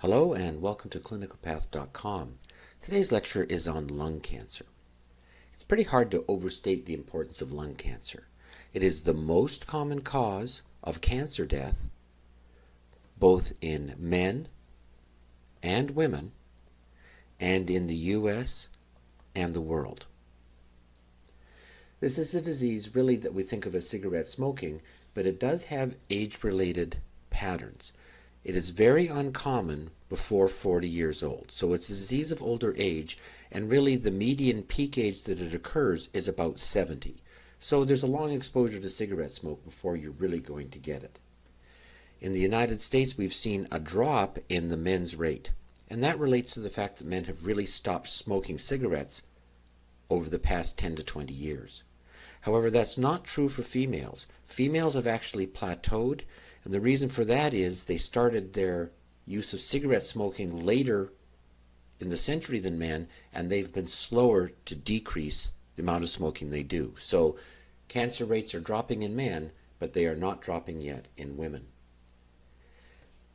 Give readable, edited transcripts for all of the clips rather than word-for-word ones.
Hello and welcome to clinicalpath.com. Today's lecture is on lung cancer. It's pretty hard to overstate the importance of lung cancer. It is the most common cause of cancer death, both in men and women, and in the U.S. and the world. This is a disease really that we think of as cigarette smoking, but it does have age-related patterns. It is very uncommon before 40 years old. So it's a disease of older age, and really the median peak age that it occurs is about 70. So there's a long exposure to cigarette smoke before you're really going to get it. In the United States, we've seen a drop in the men's rate, and that relates to the fact that men have really stopped smoking cigarettes over the past 10 to 20 years. However, that's not true for females. Females have actually plateaued, and the reason for that is they started their use of cigarette smoking later in the century than men, and they've been slower to decrease the amount of smoking they do. So cancer rates are dropping in men, but they are not dropping yet in women.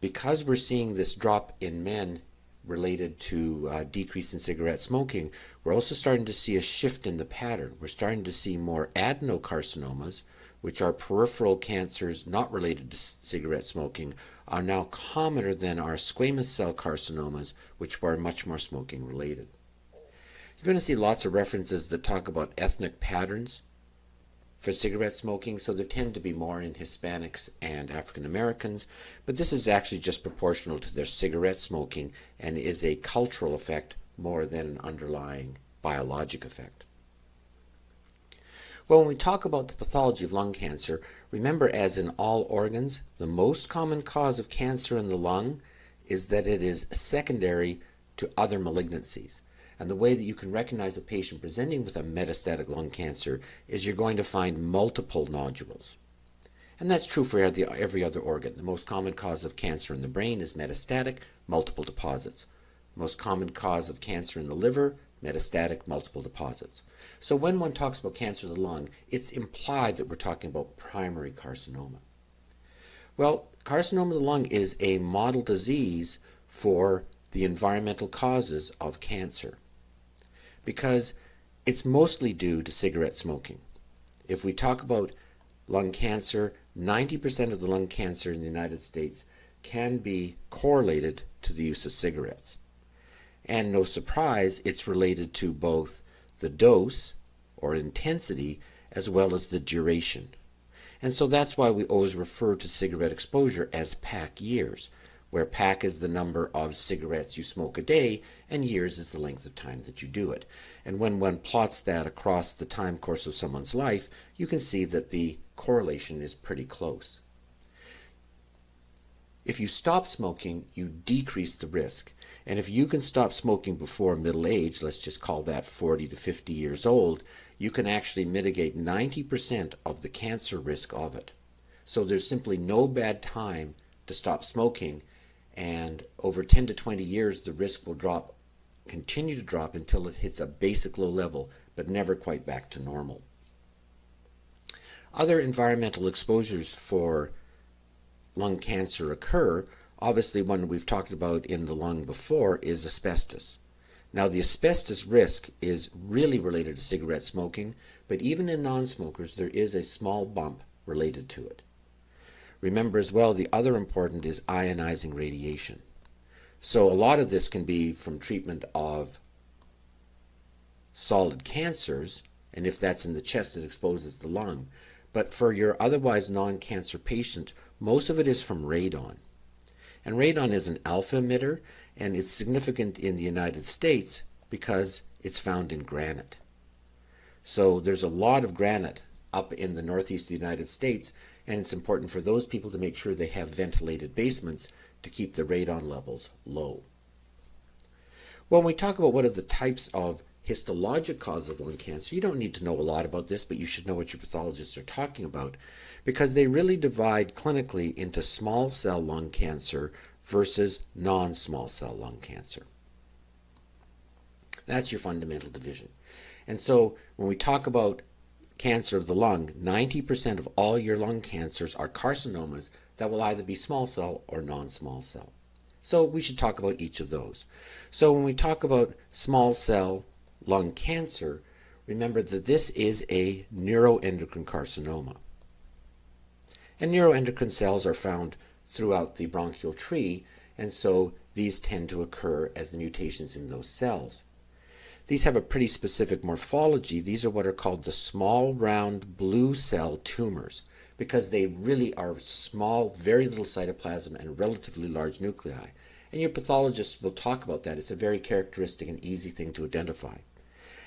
Because we're seeing this drop in men related to decrease in cigarette smoking, we're also starting to see a shift in the pattern. We're starting to see more adenocarcinomas, which are peripheral cancers not related to cigarette smoking, are now commoner than our squamous cell carcinomas, which are much more smoking related. You're going to see lots of references that talk about ethnic patterns for cigarette smoking, so there tend to be more in Hispanics and African Americans, but this is actually just proportional to their cigarette smoking and is a cultural effect more than an underlying biologic effect. Well, when we talk about the pathology of lung cancer, remember, as in all organs, the most common cause of cancer in the lung is that it is secondary to other malignancies. And the way that you can recognize a patient presenting with a metastatic lung cancer is you're going to find multiple nodules. And that's true for every other organ. The most common cause of cancer in the brain is metastatic, multiple deposits. Most common cause of cancer in the liver, metastatic, multiple deposits. So when one talks about cancer of the lung, it's implied that we're talking about primary carcinoma. Well, carcinoma of the lung is a model disease for the environmental causes of cancer, because it's mostly due to cigarette smoking. If we talk about lung cancer, 90% of the lung cancer in the United States can be correlated to the use of cigarettes. And no surprise, it's related to both the dose or intensity as well as the duration. And so that's why we always refer to cigarette exposure as pack years, where pack is the number of cigarettes you smoke a day and years is the length of time that you do it. And when one plots that across the time course of someone's life, you can see that the correlation is pretty close. If you stop smoking, you decrease the risk. And if you can stop smoking before middle age, let's just call that 40 to 50 years old, you can actually mitigate 90% of the cancer risk of it. So there's simply no bad time to stop smoking, and over 10 to 20 years the risk will continue to drop until it hits a basic low level, but never quite back to normal. Other environmental exposures for lung cancer occur. Obviously, one we've talked about in the lung before is asbestos. Now, the asbestos risk is really related to cigarette smoking, but even in non-smokers there is a small bump related to it. Remember as well, the other important is ionizing radiation. So a lot of this can be from treatment of solid cancers, and if that's in the chest, it exposes the lung. But for your otherwise non-cancer patient, most of it is from radon. And radon is an alpha emitter, and it's significant in the United States because it's found in granite. So there's a lot of granite up in the northeast of the United States, and it's important for those people to make sure they have ventilated basements to keep the radon levels low. When we talk about what are the types of histologic causes of lung cancer, you don't need to know a lot about this, but you should know what your pathologists are talking about, because they really divide clinically into small cell lung cancer versus non-small cell lung cancer. That's your fundamental division. And so when we talk about cancer of the lung, 90% of all your lung cancers are carcinomas that will either be small cell or non-small cell. So we should talk about each of those. So when we talk about small cell lung cancer, remember that this is a neuroendocrine carcinoma. And neuroendocrine cells are found throughout the bronchial tree, and so these tend to occur as the mutations in those cells. These have a pretty specific morphology. These are what are called the small round blue cell tumors, because they really are small, very little cytoplasm and relatively large nuclei. And your pathologists will talk about that. It's a very characteristic and easy thing to identify.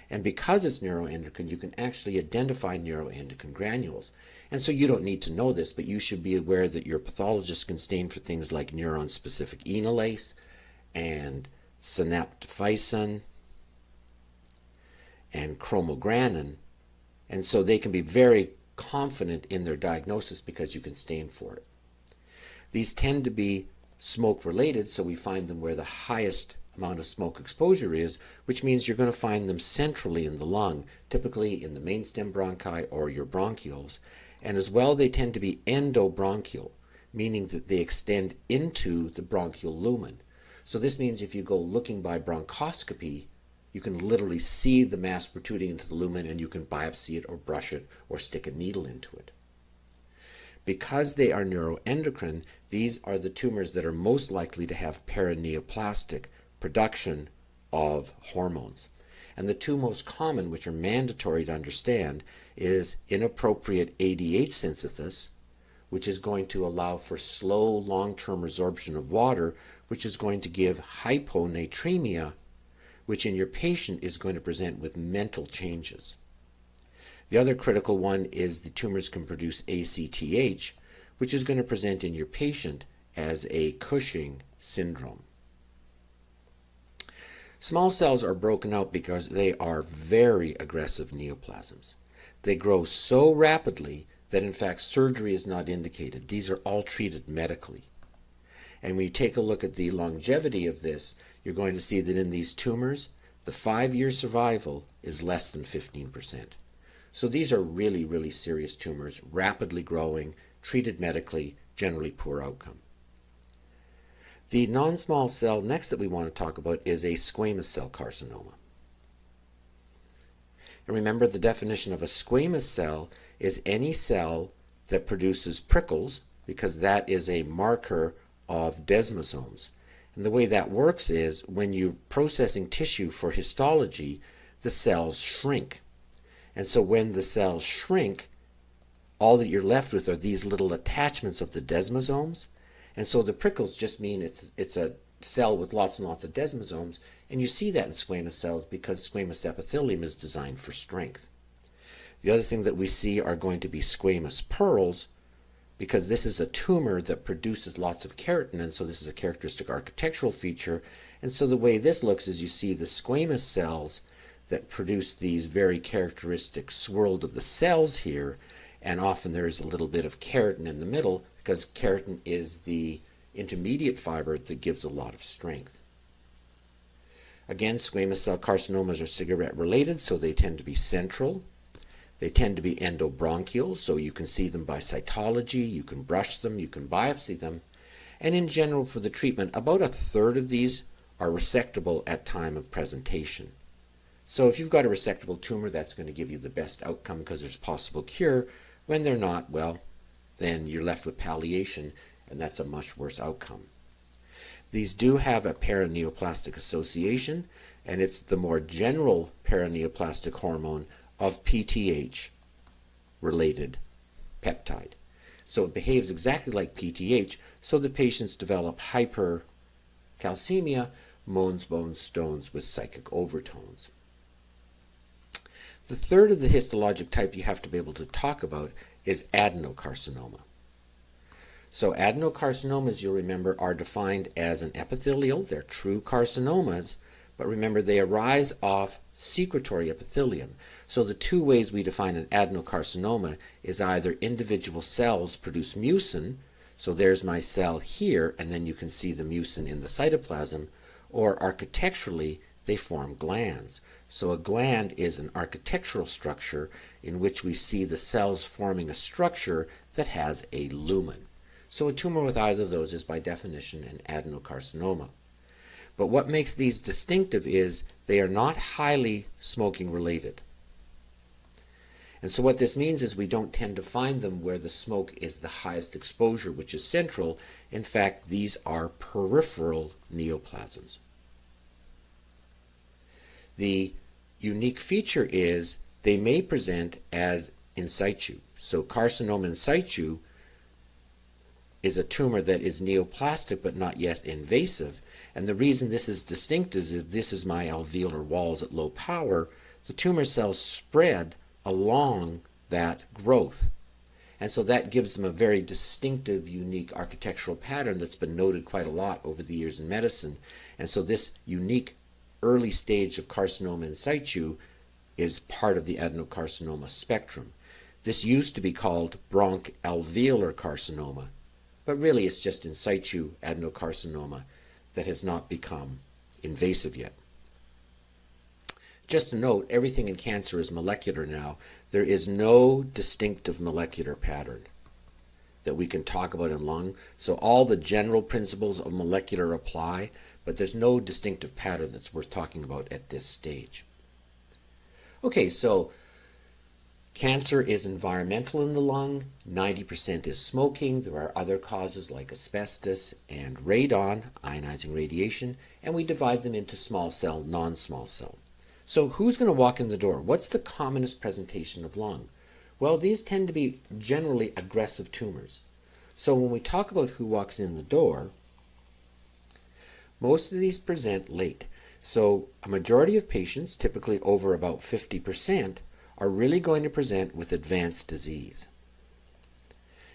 And because it's neuroendocrine, you can actually identify neuroendocrine granules. And so you don't need to know this, but you should be aware that your pathologist can stain for things like neuron-specific enolase and synaptophysin and chromogranin. And so they can be very confident in their diagnosis because you can stain for it. These tend to be smoke related, so we find them where the highest amount of smoke exposure is, which means you're going to find them centrally in the lung, typically in the mainstem bronchi or your bronchioles. And as well, they tend to be endobronchial, meaning that they extend into the bronchial lumen. So this means if you go looking by bronchoscopy, you can literally see the mass protruding into the lumen, and you can biopsy it or brush it or stick a needle into it. Because they are neuroendocrine, these are the tumors that are most likely to have paraneoplastic production of hormones. And the two most common, which are mandatory to understand, is inappropriate ADH synthesis, which is going to allow for slow long-term resorption of water, which is going to give hyponatremia, which in your patient is going to present with mental changes. The other critical one is the tumors can produce ACTH, which is going to present in your patient as a Cushing syndrome. Small cells are broken out because they are very aggressive neoplasms. They grow so rapidly that in fact surgery is not indicated. These are all treated medically. And when you take a look at the longevity of this, you're going to see that in these tumors, the 5-year survival is less than 15%. So these are really, really serious tumors, rapidly growing, treated medically, generally poor outcome. The non-small cell next that we want to talk about is a squamous cell carcinoma. And remember, the definition of a squamous cell is any cell that produces prickles, because that is a marker of desmosomes. And the way that works is when you're processing tissue for histology, the cells shrink. And so when the cells shrink, all that you're left with are these little attachments of the desmosomes. And so the prickles just mean it's a cell with lots and lots of desmosomes. And you see that in squamous cells because squamous epithelium is designed for strength. The other thing that we see are going to be squamous pearls, because this is a tumor that produces lots of keratin, and so this is a characteristic architectural feature. And so the way this looks is you see the squamous cells that produce these very characteristic swirled of the cells here, and often there's a little bit of keratin in the middle, because keratin is the intermediate fiber that gives a lot of strength. Again, squamous cell carcinomas are cigarette related, so they tend to be central. They tend to be endobronchial, so you can see them by cytology, you can brush them, you can biopsy them. And in general, for the treatment, about a third of these are resectable at time of presentation. So if you've got a resectable tumor, that's going to give you the best outcome because there's possible cure. When they're not, well, then you're left with palliation, and that's a much worse outcome. These do have a paraneoplastic association, and it's the more general paraneoplastic hormone of PTH related peptide. So it behaves exactly like PTH, so the patients develop hypercalcemia, moans, bones, stones with psychic overtones. The third of the histologic type you have to be able to talk about is adenocarcinoma. So adenocarcinomas, you'll remember, are defined as an epithelial. They're true carcinomas, but remember they arise off secretory epithelium. So the two ways we define an adenocarcinoma is either individual cells produce mucin, so there's my cell here, and then you can see the mucin in the cytoplasm, or architecturally they form glands. So a gland is an architectural structure in which we see the cells forming a structure that has a lumen. So a tumor with either of those is by definition an adenocarcinoma. But what makes these distinctive is they are not highly smoking related. And so what this means is we don't tend to find them where the smoke is the highest exposure, which is central. In fact, these are peripheral neoplasms. The unique feature is they may present as in situ. So carcinoma in situ is a tumor that is neoplastic but not yet invasive. And the reason this is distinct is if this is my alveolar walls at low power, the tumor cells spread along that growth. And so that gives them a very distinctive, unique architectural pattern that's been noted quite a lot over the years in medicine. And so this unique early stage of carcinoma in situ is part of the adenocarcinoma spectrum. This used to be called bronchoalveolar carcinoma, but really it's just in situ adenocarcinoma that has not become invasive yet. Just a note, everything in cancer is molecular now. There is no distinctive molecular pattern that we can talk about in lung. So all the general principles of molecular apply, but there's no distinctive pattern that's worth talking about at this stage. Okay, so cancer is environmental in the lung. 90% is smoking. There are other causes like asbestos and radon, ionizing radiation, and we divide them into small cell, non-small cell. So who's going to walk in the door? What's the commonest presentation of lung? Well, these tend to be generally aggressive tumors. So when we talk about who walks in the door, most of these present late. So a majority of patients, typically over about 50%, are really going to present with advanced disease.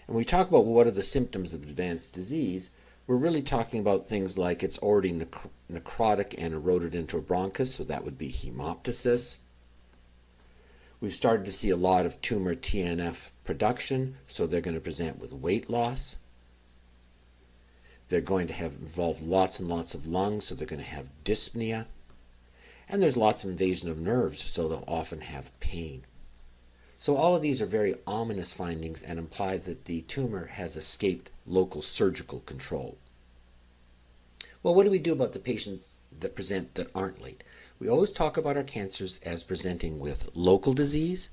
And we talk about what are the symptoms of advanced disease, we're really talking about things like it's already necrotic and eroded into a bronchus, so that would be hemoptysis. We've started to see a lot of tumor TNF production, so they're going to present with weight loss. They're going to have involved lots and lots of lungs, so they're going to have dyspnea. And there's lots of invasion of nerves, so they'll often have pain. So all of these are very ominous findings and imply that the tumor has escaped local surgical control. Well, what do we do about the patients that present that aren't late? We always talk about our cancers as presenting with local disease,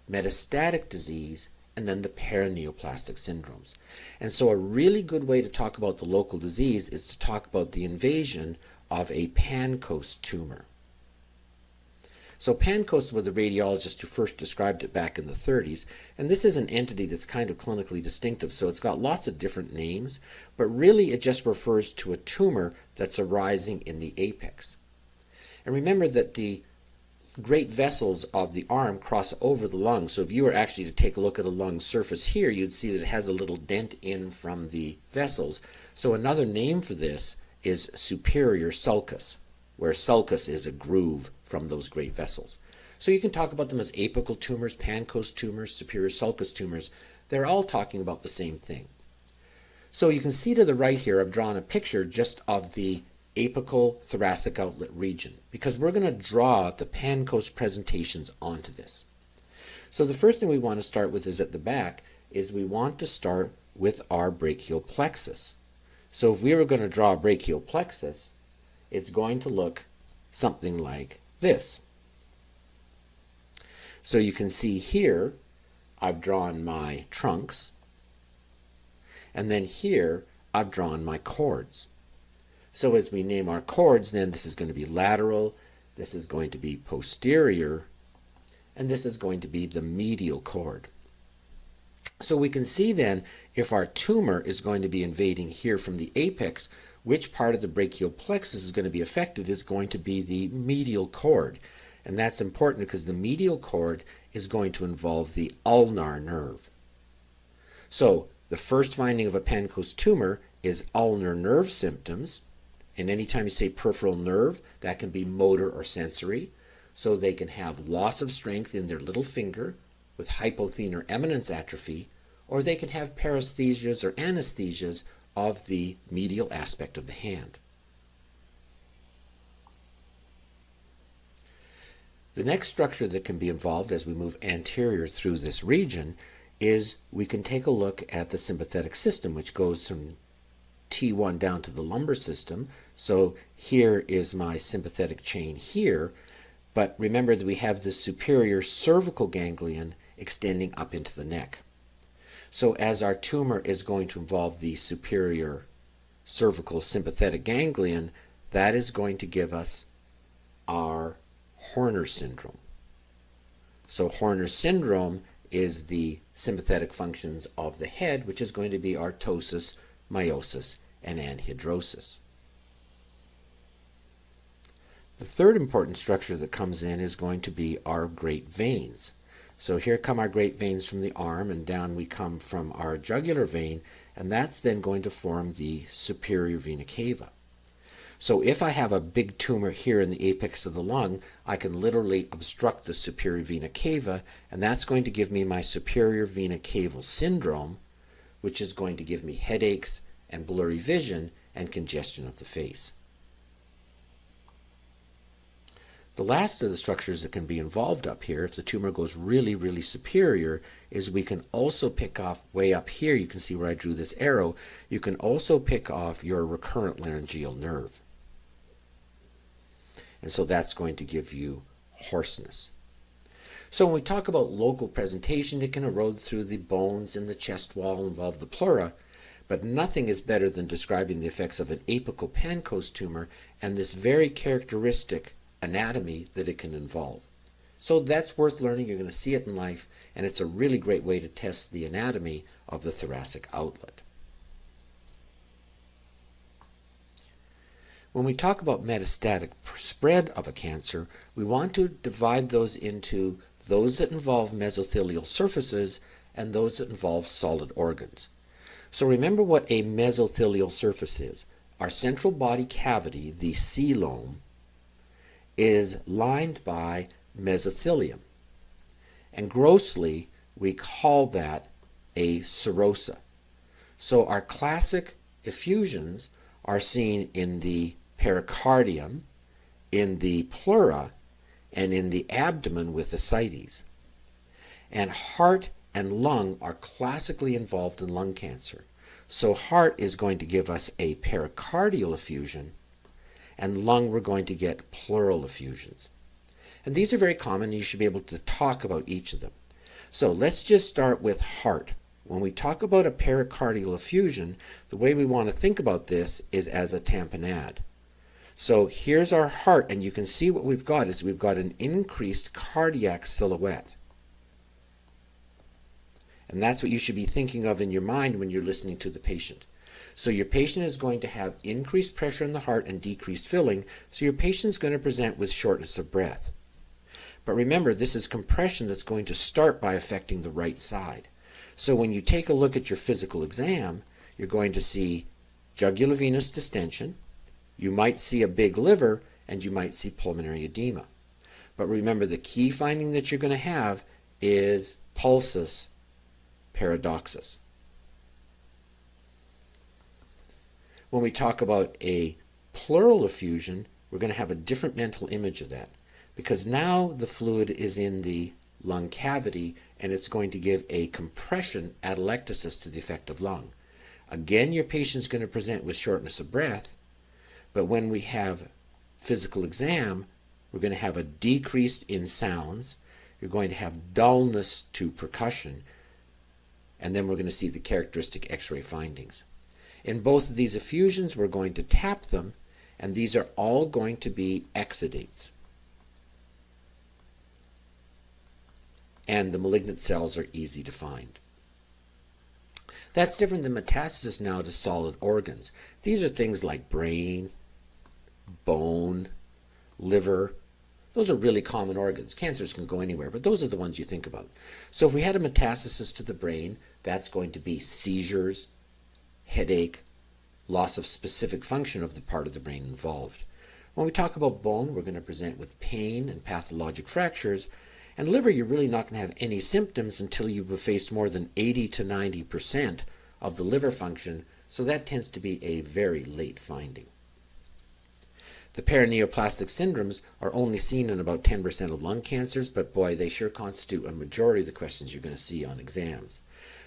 metastatic disease, and then the paraneoplastic syndromes. And so a really good way to talk about the local disease is to talk about the invasion of a Pancoast tumor. So Pancoast was the radiologist who first described it back in the 30s, and this is an entity that's kind of clinically distinctive, so it's got lots of different names, but really it just refers to a tumor that's arising in the apex. And remember that the great vessels of the arm cross over the lung, so if you were actually to take a look at a lung surface here, you'd see that it has a little dent in from the vessels. So another name for this is superior sulcus, where sulcus is a groove from those great vessels. So you can talk about them as apical tumors, Pancoast tumors, superior sulcus tumors. They're all talking about the same thing. So you can see to the right here, I've drawn a picture just of the apical thoracic outlet region, because we're going to draw the Pancoast presentations onto this. So the first thing we want to start with is at the back, is we want to start with our brachial plexus. So if we were going to draw a brachial plexus, it's going to look something like this. So you can see here, I've drawn my trunks, and then here, I've drawn my cords. So as we name our cords, then this is going to be lateral, this is going to be posterior, and this is going to be the medial cord. So we can see then, if our tumor is going to be invading here from the apex, which part of the brachial plexus is going to be affected is going to be the medial cord. And that's important because the medial cord is going to involve the ulnar nerve. So the first finding of a Pancoast tumor is ulnar nerve symptoms. And anytime you say peripheral nerve, that can be motor or sensory. So they can have loss of strength in their little finger with hypothenar eminence atrophy, or they can have paresthesias or anesthesias of the medial aspect of the hand. The next structure that can be involved as we move anterior through this region is we can take a look at the sympathetic system, which goes from T1 down to the lumbar system. So here is my sympathetic chain here, but remember that we have the superior cervical ganglion extending up into the neck. So as our tumor is going to involve the superior cervical sympathetic ganglion, that is going to give us our Horner syndrome. So Horner syndrome is the sympathetic functions of the head, which is going to be our ptosis, meiosis, and anhidrosis. The third important structure that comes in is going to be our great veins. So here come our great veins from the arm, and down we come from our jugular vein, and that's then going to form the superior vena cava. So if I have a big tumor here in the apex of the lung, I can literally obstruct the superior vena cava, and that's going to give me my superior vena caval syndrome, which is going to give me headaches and blurry vision and congestion of the face. The last of the structures that can be involved up here, if the tumor goes really, really superior, is we can also pick off way up here, you can see where I drew this arrow, you can also pick off your recurrent laryngeal nerve. And so that's going to give you hoarseness. So when we talk about local presentation, it can erode through the bones in the chest wall, involve the pleura, but nothing is better than describing the effects of an apical pancreas tumor and this very characteristic anatomy that it can involve. So that's worth learning. You're going to see it in life, and it's a really great way to test the anatomy of the thoracic outlet. When we talk about metastatic spread of a cancer, we want to divide those into those that involve mesothelial surfaces and those that involve solid organs. So remember what a mesothelial surface is. Our central body cavity, the coelom, is lined by mesothelium. And grossly, we call that a serosa. So our classic effusions are seen in the pericardium, in the pleura, and in the abdomen with ascites. And heart and lung are classically involved in lung cancer. So heart is going to give us a pericardial effusion, and lung we're going to get pleural effusions. And these are very common, and you should be able to talk about each of them. So let's just start with heart. When we talk about a pericardial effusion, the way we want to think about this is as a tamponade. So here's our heart, and you can see what we've got is we've got an increased cardiac silhouette. And that's what you should be thinking of in your mind when you're listening to the patient. So your patient is going to have increased pressure in the heart and decreased filling, so your patient's going to present with shortness of breath. But remember, this is compression that's going to start by affecting the right side. So when you take a look at your physical exam, you're going to see jugular venous distension, you might see a big liver, and you might see pulmonary edema. But remember, the key finding that you're going to have is pulsus paradoxus. When we talk about a pleural effusion, we're going to have a different mental image of that, because now the fluid is in the lung cavity and it's going to give a compression atelectasis to the effective lung. Again, your patient's going to present with shortness of breath, but when we have physical exam, we're going to have a decrease in sounds, you're going to have dullness to percussion, and then we're going to see the characteristic X-ray findings. In both of these effusions, we're going to tap them, and these are all going to be exudates. And the malignant cells are easy to find. That's different than metastasis now to solid organs. These are things like brain, bone, liver. Those are really common organs. Cancers can go anywhere, but those are the ones you think about. So if we had a metastasis to the brain, that's going to be seizures, headache, loss of specific function of the part of the brain involved. When we talk about bone, we're going to present with pain and pathologic fractures. And liver, you're really not going to have any symptoms until you've effaced more than 80 to 90% of the liver function, so that tends to be a very late finding. The paraneoplastic syndromes are only seen in about 10% of lung cancers, but boy, they sure constitute a majority of the questions you're going to see on exams.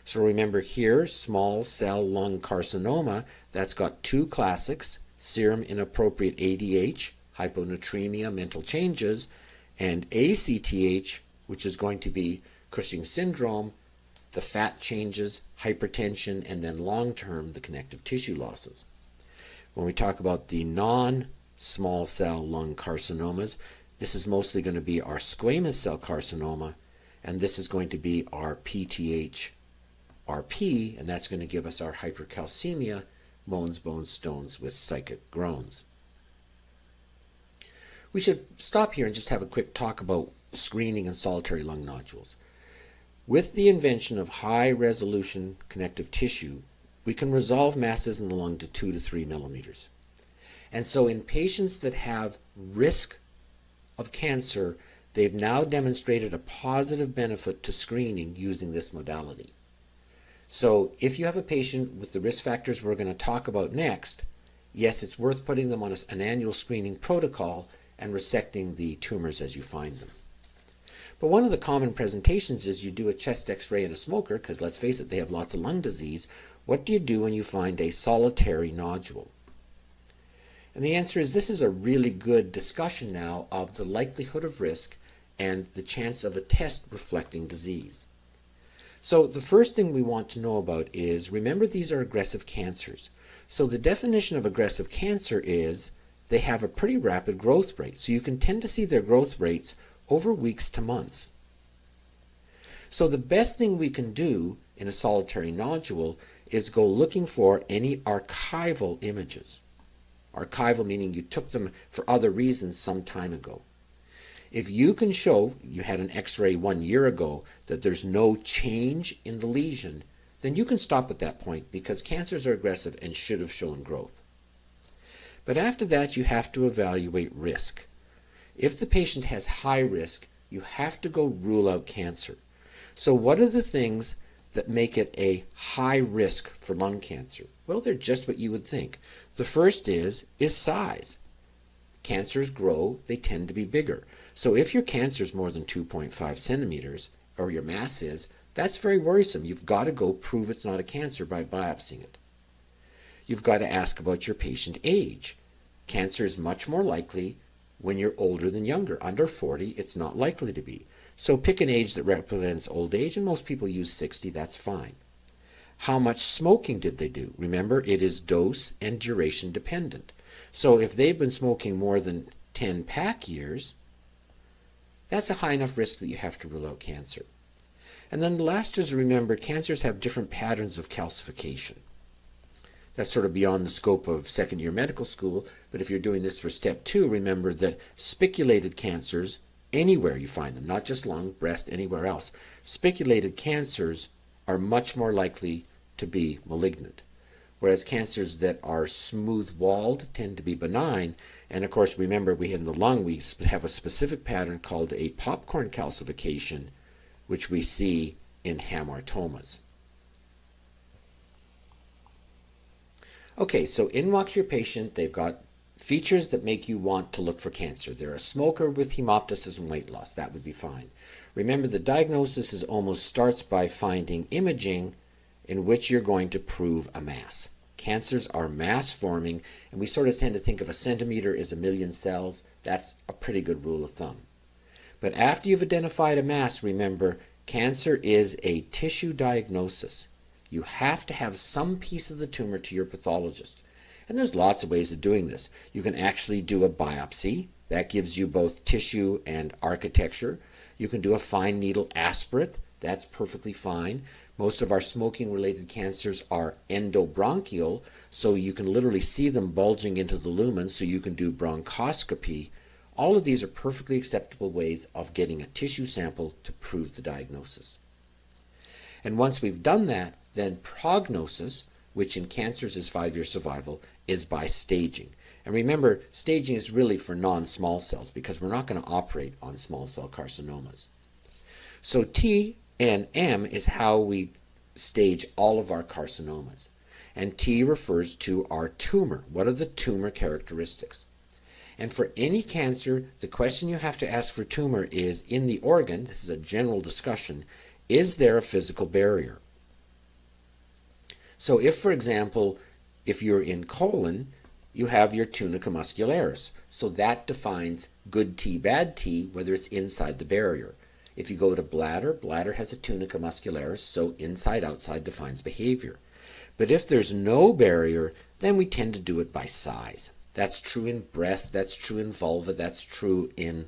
So remember here, small cell lung carcinoma, that's got two classics, serum inappropriate ADH, hyponatremia, mental changes, and ACTH, which is going to be Cushing's syndrome, the fat changes, hypertension, and then long-term, the connective tissue losses. When we talk about the non-small cell lung carcinomas, this is mostly going to be our squamous cell carcinoma, and this is going to be our PTH-RP, and that's going to give us our hypercalcemia, moans, bones, stones with psychic groans. We should stop here and just have a quick talk about screening and solitary lung nodules. With the invention of high-resolution connective tissue, we can resolve masses in the lung to 2 to 3 millimeters. And so in patients that have risk of cancer, they've now demonstrated a positive benefit to screening using this modality. So if you have a patient with the risk factors we're going to talk about next, yes, it's worth putting them on an annual screening protocol and resecting the tumors as you find them. But one of the common presentations is you do a chest x-ray in a smoker, because let's face it, they have lots of lung disease. What do you do when you find a solitary nodule? And the answer is this is a really good discussion now of the likelihood of risk and the chance of a test reflecting disease. So the first thing we want to know about is, remember, these are aggressive cancers. So the definition of aggressive cancer is they have a pretty rapid growth rate. So you can tend to see their growth rates over weeks to months. So the best thing we can do in a solitary nodule is go looking for any archival images. Archival meaning you took them for other reasons some time ago. If you can show you had an x-ray 1 year ago that there's no change in the lesion, then you can stop at that point because cancers are aggressive and should have shown growth. But after that, you have to evaluate risk. If the patient has high risk, you have to go rule out cancer. So what are the things that make it a high risk for lung cancer? Well, they're just what you would think. The first is size. Cancers grow, they tend to be bigger. So if your cancer is more than 2.5 centimeters, or your mass is, that's very worrisome. You've got to go prove it's not a cancer by biopsying it. You've got to ask about your patient age. Cancer is much more likely when you're older than younger. Under 40, it's not likely to be. So pick an age that represents old age, and most people use 60, that's fine. How much smoking did they do? Remember, it is dose and duration dependent. So if they've been smoking more than 10 pack years, that's a high enough risk that you have to rule out cancer. And then the last is, remember, cancers have different patterns of calcification. That's sort of beyond the scope of second-year medical school, but if you're doing this for step 2, remember that spiculated cancers, anywhere you find them, not just lung, breast, anywhere else, spiculated cancers are much more likely to be malignant, whereas cancers that are smooth-walled tend to be benign. And of course, remember, in the lung, we have a specific pattern called a popcorn calcification, which we see in hamartomas. Okay, so in walks your patient. They've got features that make you want to look for cancer. They're a smoker with hemoptysis and weight loss. That would be fine. Remember, the diagnosis almost starts by finding imaging in which you're going to prove a mass. Cancers are mass forming, and we sort of tend to think of a centimeter as 1 million cells. That's a pretty good rule of thumb. But after you've identified a mass, remember, cancer is a tissue diagnosis. You have to have some piece of the tumor to your pathologist. And there's lots of ways of doing this. You can actually do a biopsy. That gives you both tissue and architecture. You can do a fine needle aspirate. That's perfectly fine. Most of our smoking-related cancers are endobronchial, so you can literally see them bulging into the lumen, so you can do bronchoscopy. All of these are perfectly acceptable ways of getting a tissue sample to prove the diagnosis. And once we've done that, then prognosis, which in cancers is 5-year survival, is by staging. And remember, staging is really for non-small cells because we're not going to operate on small cell carcinomas. So T and M is how we stage all of our carcinomas. And T refers to our tumor. What are the tumor characteristics? And for any cancer, the question you have to ask for tumor is, in the organ, this is a general discussion, is there a physical barrier? So if, for example, if you're in colon, you have your tunica muscularis. So that defines good T, bad T, whether it's inside the barrier. If you go to bladder, bladder has a tunica muscularis, so inside, outside defines behavior. But if there's no barrier, then we tend to do it by size. That's true in breast, that's true in vulva, that's true in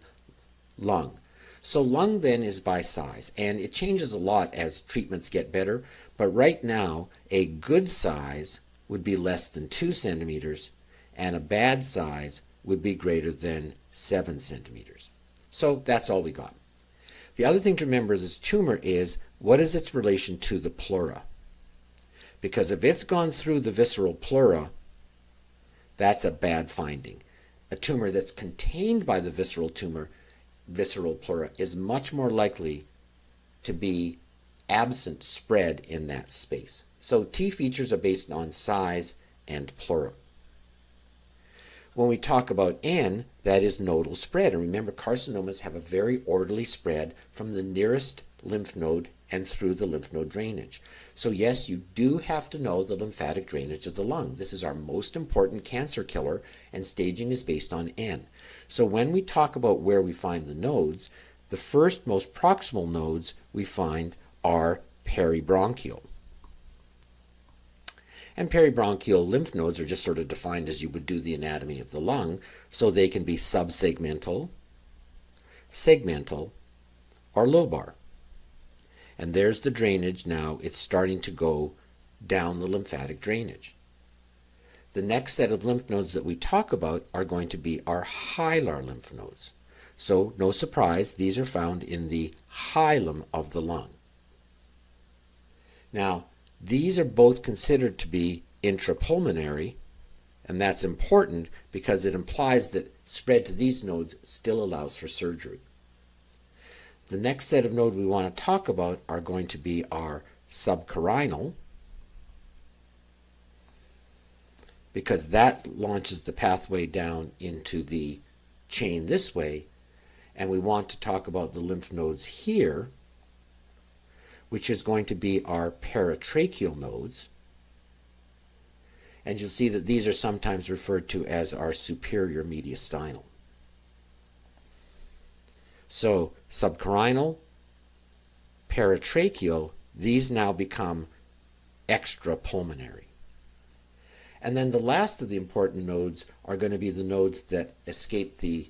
lung. So lung then is by size, and it changes a lot as treatments get better, but right now a good size would be less than 2 centimeters, and a bad size would be greater than 7 centimeters. So that's all we got. The other thing to remember with this tumor is, what is its relation to the pleura? Because if it's gone through the visceral pleura, that's a bad finding. A tumor that's contained by the visceral pleura is much more likely to be absent spread in that space. So T features are based on size and pleura. When we talk about N, that is nodal spread. And remember, carcinomas have a very orderly spread from the nearest lymph node and through the lymph node drainage. So yes, you do have to know the lymphatic drainage of the lung. This is our most important cancer killer, and staging is based on N. So when we talk about where we find the nodes, the first most proximal nodes we find are peribronchial. And peribronchial lymph nodes are just sort of defined as you would do the anatomy of the lung, so they can be subsegmental, segmental, or lobar. And there's the drainage now. It's starting to go down the lymphatic drainage. The next set of lymph nodes that we talk about are going to be our hilar lymph nodes. So no surprise, these are found in the hilum of the lung. Now, these are both considered to be intrapulmonary, and that's important because it implies that spread to these nodes still allows for surgery. The next set of nodes we want to talk about are going to be our subcarinal, because that launches the pathway down into the chain this way, and we want to talk about the lymph nodes here, which is going to be our paratracheal nodes. And you'll see that these are sometimes referred to as our superior mediastinal. So subcarinal, paratracheal, these now become extrapulmonary. And then the last of the important nodes are going to be the nodes that escape the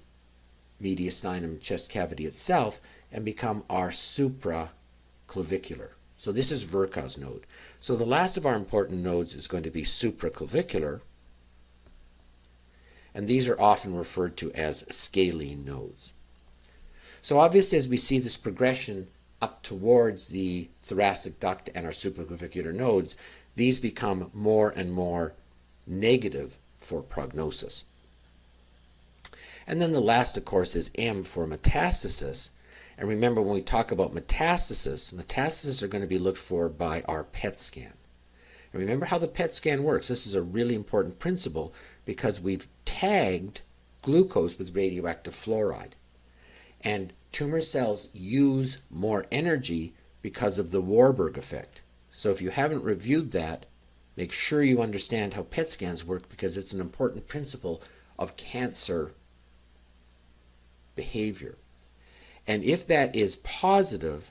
mediastinum chest cavity itself and become our supraclavicular. So this is Virchow's node. So the last of our important nodes is going to be supraclavicular, and these are often referred to as scalene nodes. So obviously, as we see this progression up towards the thoracic duct and our supraclavicular nodes, these become more and more negative for prognosis. And then the last, of course, is M for metastasis. And remember, when we talk about metastasis are going to be looked for by our PET scan. And remember how the PET scan works. This is a really important principle because we've tagged glucose with radioactive fluoride. And tumor cells use more energy because of the Warburg effect. So if you haven't reviewed that, make sure you understand how PET scans work, because it's an important principle of cancer behavior. And if that is positive,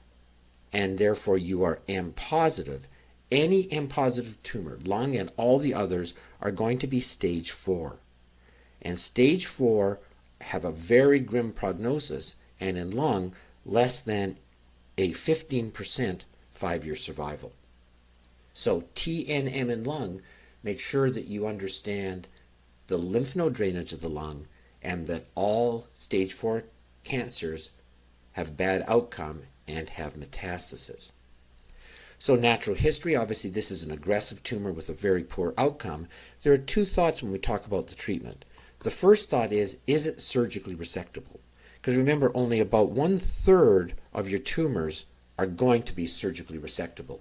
and therefore you are M positive, any M positive tumor, lung and all the others, are going to be stage 4. And stage 4 have a very grim prognosis, and in lung, less than a 15% 5-year survival. So TNM in lung, make sure that you understand the lymph node drainage of the lung, and that all stage 4 cancers have bad outcome and have metastasis. So natural history, obviously this is an aggressive tumor with a very poor outcome. There are two thoughts when we talk about the treatment. The first thought is it surgically resectable? Because remember, only about 1/3 of your tumors are going to be surgically resectable.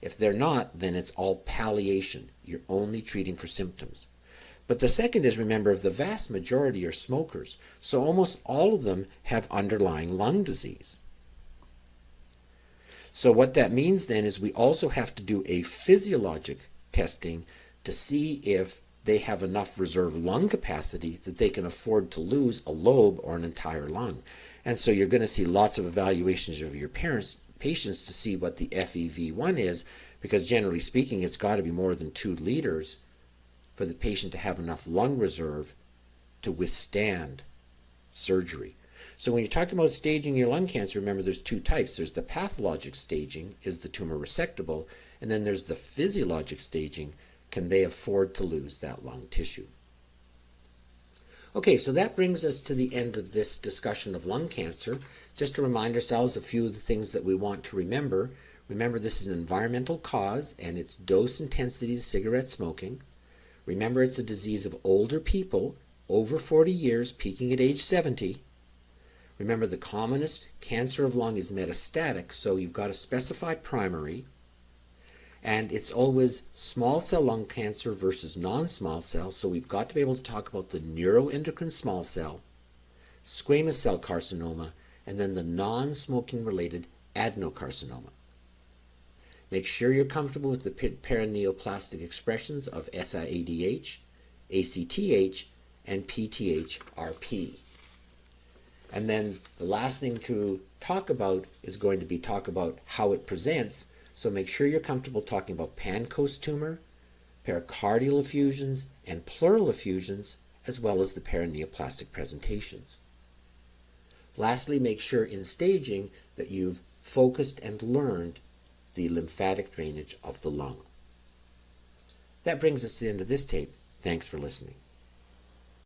If they're not, then it's all palliation. You're only treating for symptoms. But the second is, remember, the vast majority are smokers, so almost all of them have underlying lung disease. So what that means then is we also have to do a physiologic testing to see if they have enough reserve lung capacity that they can afford to lose a lobe or an entire lung. And so you're going to see lots of evaluations of your patients to see what the FEV1 is, because generally speaking, it's got to be more than 2 liters for the patient to have enough lung reserve to withstand surgery. So when you're talking about staging your lung cancer, remember there's 2 types. There's the pathologic staging, is the tumor resectable? And then there's the physiologic staging, can they afford to lose that lung tissue? Okay, so that brings us to the end of this discussion of lung cancer. Just to remind ourselves a few of the things that we want to remember. Remember, this is an environmental cause, and its dose intensity is cigarette smoking. Remember, it's a disease of older people, over 40 years, peaking at age 70. Remember, the commonest cancer of lung is metastatic, so you've got to specify primary. And it's always small cell lung cancer versus non-small cell, so we've got to be able to talk about the neuroendocrine small cell, squamous cell carcinoma, and then the non-smoking related adenocarcinoma. Make sure you're comfortable with the paraneoplastic expressions of SIADH, ACTH, and PTH-RP. And then the last thing to talk about is going to be talk about how it presents. So make sure you're comfortable talking about Pancoast tumor, pericardial effusions, and pleural effusions, as well as the paraneoplastic presentations. Lastly, make sure in staging that you've focused and learned the lymphatic drainage of the lung. That brings us to the end of this tape. Thanks for listening.